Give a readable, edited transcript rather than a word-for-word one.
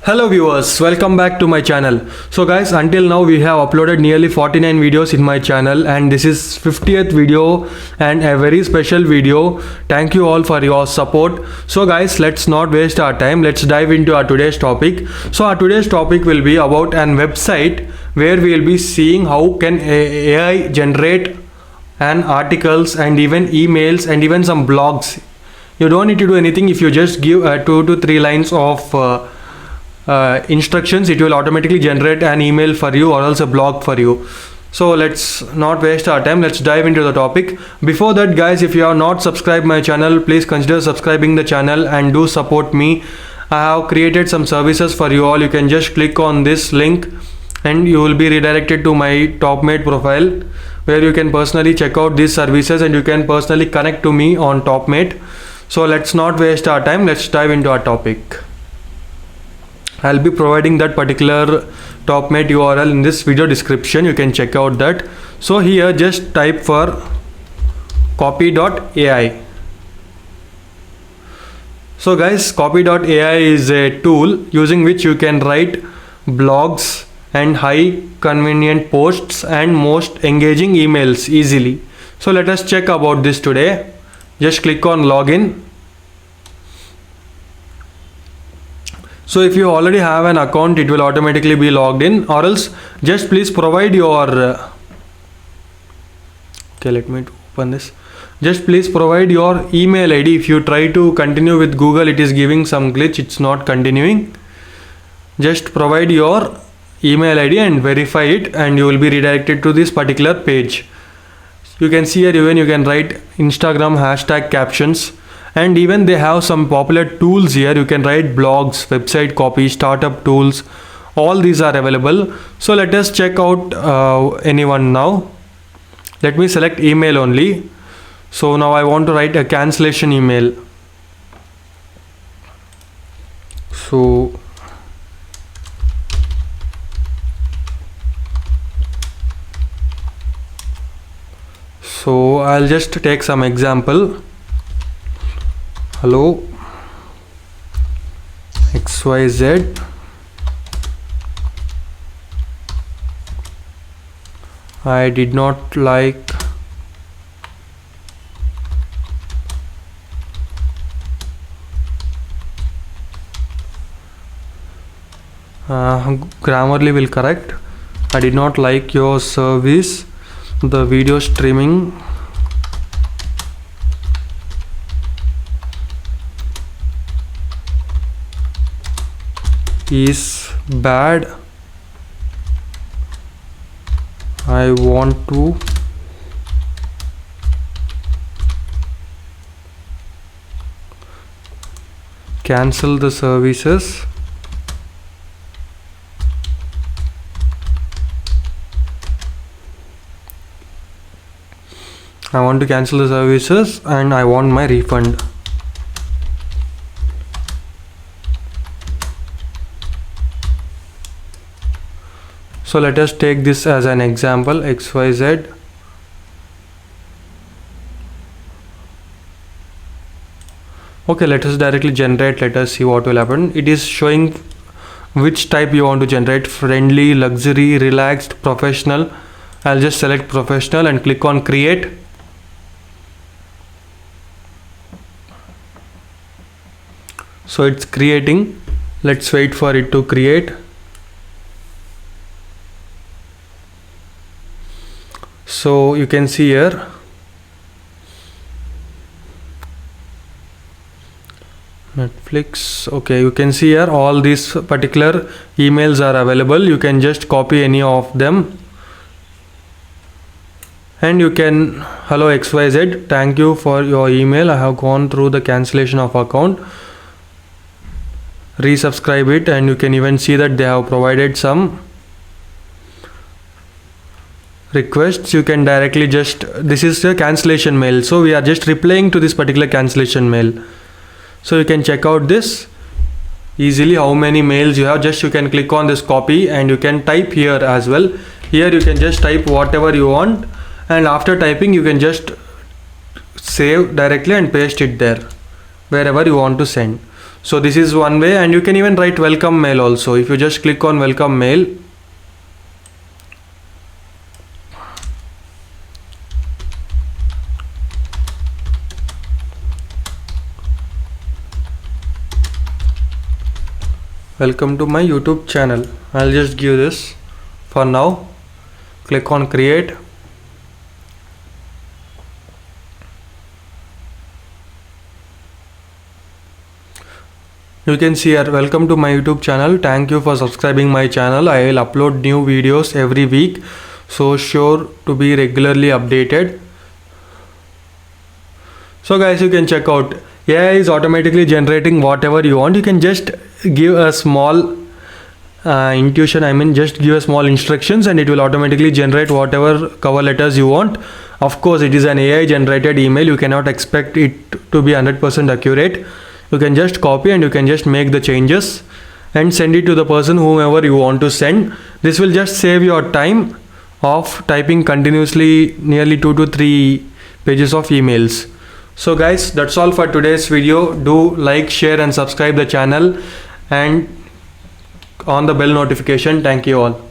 Hello viewers, welcome back to my channel. So guys, until now we have uploaded nearly 49 videos in my channel and this is 50th video and a very special video. Thank you all for your support. So guys, let's not waste our time. Let's dive into our today's topic. So our today's topic will be about an website where we will be seeing how can AI generate an articles and even emails and even some blogs. You don't need to do anything. If you just give 2 to 3 lines of instructions, it will automatically generate an email for you or else a blog for you. So let's not waste our time. Let's dive into the topic. Before that guys, if you have not subscribed my channel, please consider subscribing the channel and do support me. I have created some services for you all. You can just click on this link and you will be redirected to my TopMate profile where you can personally check out these services and you can personally connect to me on TopMate. So let's not waste our time. Let's dive into our topic. I'll be providing that particular TopMate URL in this video description. You can check out that. So here just type for Copy.ai. So guys, Copy.ai is a tool using which you can write blogs and high convenient posts and most engaging emails easily. So let us check about this today. Just click on login. So if you already have an account, it will automatically be logged in, or else just please provide your okay, let me open this. Just please provide your email ID. If you try to continue with Google, it is giving some glitch, it's not continuing. Just provide your email ID and verify it and you will be redirected to this particular page. You can see here even you can write Instagram hashtag captions. And even they have some popular tools here. You can write blogs, website copy, startup tools. All these are available. So let us check out anyone now. Let me select email only. So now I want to write a cancellation email. So I'll just take some example. Hello XYZ, I did not like Grammarly will correct. I did not like your service. The video streaming is bad. I want to cancel the services. I want to cancel the services and I want my refund. So let us take this as an example, XYZ. Okay, let us directly generate. Let us see what will happen. It is showing which type you want to generate: friendly, luxury, relaxed, professional. I'll just select professional and click on create. So it's creating. Let's wait for it to create. So you can see here Netflix. Okay, you can see here all these particular emails are available. You can just copy any of them and you can, hello XYZ, thank you for your email. I have gone through the cancellation of account. Resubscribe it, and you can even see that they have provided some requests. You can directly just, this is a cancellation mail, so we are just replying to this particular cancellation mail. So you can check out this easily how many mails you have. Just you can click on this copy and you can type here as well. Here you can just type whatever you want, and after typing you can just save directly and paste it there wherever you want to send. So this is one way, and you can even write welcome mail also. If you just click on welcome mail, welcome to my YouTube channel. I'll just give this for now. Click on create. You can see here, welcome to my YouTube channel. Thank you for subscribing my channel. I will upload new videos every week, so sure to be regularly updated. So guys, you can check out, AI is automatically generating whatever you want. You can just give a small intuition, just give a small instructions, and it will automatically generate whatever cover letters you want. Of course, it is an AI generated email. You cannot expect it to be 100% accurate. You can just copy and you can just make the changes and send it to the person whomever you want to send. This will just save your time of typing continuously nearly 2 to 3 pages of emails. So guys, that's all for today's video. Do like, share and subscribe the channel and on the bell notification. Thank you all.